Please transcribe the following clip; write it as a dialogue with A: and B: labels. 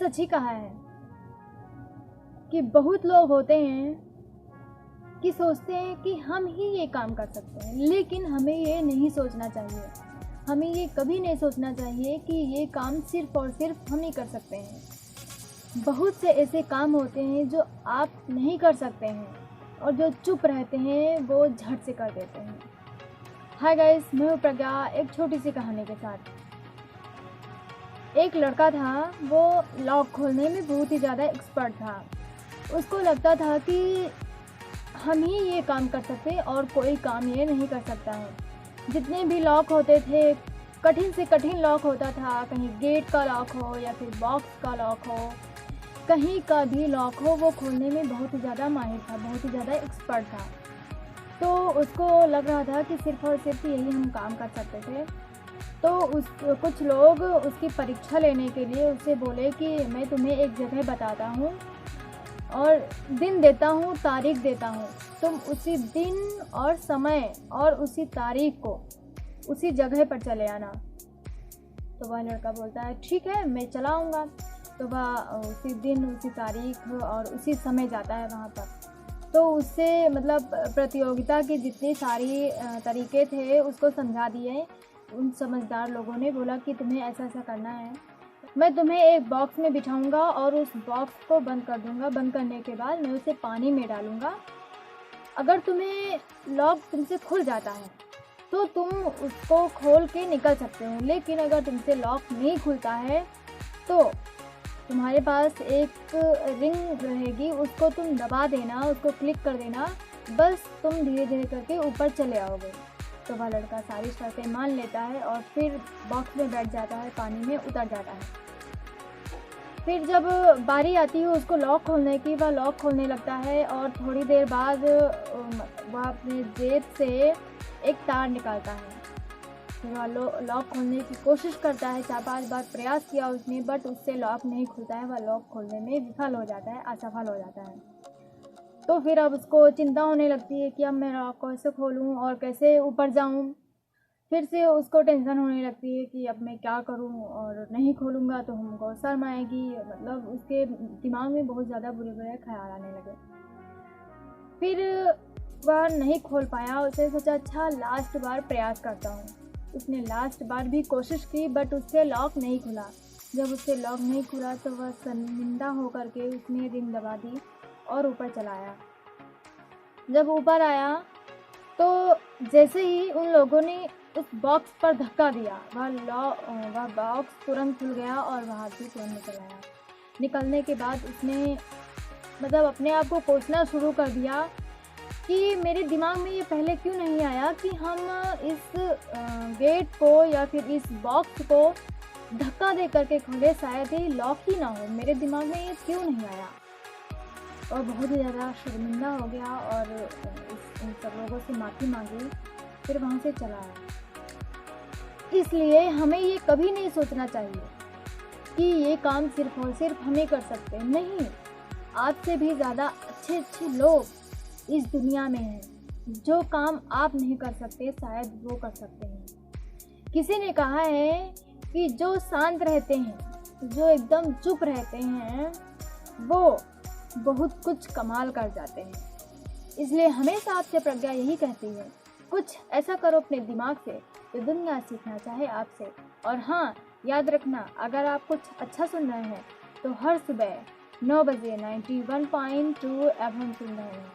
A: सच ही कहा है कि बहुत लोग होते हैं कि सोचते हैं कि हम ही ये काम कर सकते हैं, लेकिन हमें ये नहीं सोचना चाहिए। हमें ये कभी नहीं सोचना चाहिए कि ये काम सिर्फ़ और सिर्फ हम ही कर सकते हैं। बहुत से ऐसे काम होते हैं जो आप नहीं कर सकते हैं, और जो चुप रहते हैं वो झट से कर देते हैं। हाय गाइस, मैं हूँ प्रज्ञा, एक छोटी सी कहानी के साथ। एक लड़का था, वो लॉक खोलने में बहुत ही ज़्यादा एक्सपर्ट था। उसको लगता था कि हम ही ये काम कर सकते हैं और कोई काम ये नहीं कर सकता है। जितने भी लॉक होते थे, कठिन से कठिन लॉक होता था, कहीं गेट का लॉक हो या फिर बॉक्स का लॉक हो, कहीं का भी लॉक हो, वो खोलने में बहुत ही ज़्यादा माहिर था, बहुत ही ज़्यादा एक्सपर्ट था। तो उसको लग रहा था कि सिर्फ़ और सिर्फ यही हम काम कर सकते थे। तो कुछ लोग उसकी परीक्षा लेने के लिए उससे बोले कि मैं तुम्हें एक जगह बताता हूँ और दिन देता हूँ, तारीख देता हूँ, तुम उसी दिन और समय और उसी तारीख को उसी जगह पर चले आना। तो वह लड़का बोलता है ठीक है, मैं चला आऊँगा। तो वह उसी दिन, उसी तारीख और उसी समय जाता है वहाँ पर। तो उससे मतलब प्रतियोगिता की जितनी सारी तरीके थे उसको समझा दिए। उन समझदार लोगों ने बोला कि तुम्हें ऐसा ऐसा करना है, मैं तुम्हें एक बॉक्स में बिठाऊंगा और उस बॉक्स को बंद कर दूंगा। बंद करने के बाद मैं उसे पानी में डालूंगा। अगर तुम्हें लॉक तुमसे खुल जाता है तो तुम उसको खोल के निकल सकते हो, लेकिन अगर तुमसे लॉक नहीं खुलता है तो तुम्हारे पास एक रिंग रहेगी, उसको तुम दबा देना, उसको क्लिक कर देना, बस तुम धीरे धीरे करके ऊपर चले आओगे। तो वह लड़का सारी शर्तें मान लेता है और फिर बॉक्स में बैठ जाता है, पानी में उतर जाता है। फिर जब बारी आती है उसको लॉक खोलने की, वह लॉक खोलने लगता है और थोड़ी देर बाद वह अपने जेब से एक तार निकालता है। वह लॉक खोलने की कोशिश करता है, 4-5 बार प्रयास किया उसने, बट उससे लॉक नहीं खुलता है। वह लॉक खोलने में विफल हो जाता है, असफल हो जाता है। तो फिर अब उसको चिंता होने लगती है कि अब मैं लॉक कैसे खोलूँ और कैसे ऊपर जाऊँ। फिर से उसको टेंशन होने लगती है कि अब मैं क्या करूँ, और नहीं खोलूँगा तो हमको शर्म आएगी। मतलब उसके दिमाग में बहुत ज़्यादा बुरे बुरे ख्याल आने लगे। फिर वह नहीं खोल पाया। उसने सोचा अच्छा लास्ट बार प्रयास करता हूँ। उसने लास्ट बार भी कोशिश की, बट उससे लॉक नहीं खुला। जब उससे लॉक नहीं खुला तो वह शर्मिंदा होकर के उसने रिंग दबा दी और ऊपर चला आया। जब ऊपर आया तो जैसे ही उन लोगों ने उस बॉक्स पर धक्का दिया, वह बॉक्स तुरंत खुल गया और वह भी तुरंत निकल आया। निकलने के बाद उसने मतलब अपने आप को कोसना शुरू कर दिया कि मेरे दिमाग में ये पहले क्यों नहीं आया कि हम इस गेट को या फिर इस बॉक्स को धक्का दे करके खोले, शायद ही लॉक ही ना हो। मेरे दिमाग में ये क्यों नहीं आया। और बहुत ही ज़्यादा शर्मिंदा हो गया और इन सब लोगों से माफ़ी मांगी, फिर वहाँ से चला आया। इसलिए हमें ये कभी नहीं सोचना चाहिए कि ये काम सिर्फ़ और सिर्फ हम ही कर सकते हैं। नहीं, आपसे भी ज़्यादा अच्छे अच्छे लोग इस दुनिया में हैं। जो काम आप नहीं कर सकते शायद वो कर सकते हैं। किसी ने कहा है कि जो शांत रहते हैं, जो एकदम चुप रहते हैं, वो बहुत कुछ कमाल कर जाते हैं। इसलिए हमेशा आपसे प्रज्ञा यही कहती है, कुछ ऐसा करो अपने दिमाग से जो दुनिया सीखना चाहे आपसे। और हाँ, याद रखना, अगर आप कुछ अच्छा सुन रहे हैं तो हर सुबह 9 बजे 91.2 FM सुन रहे हैं।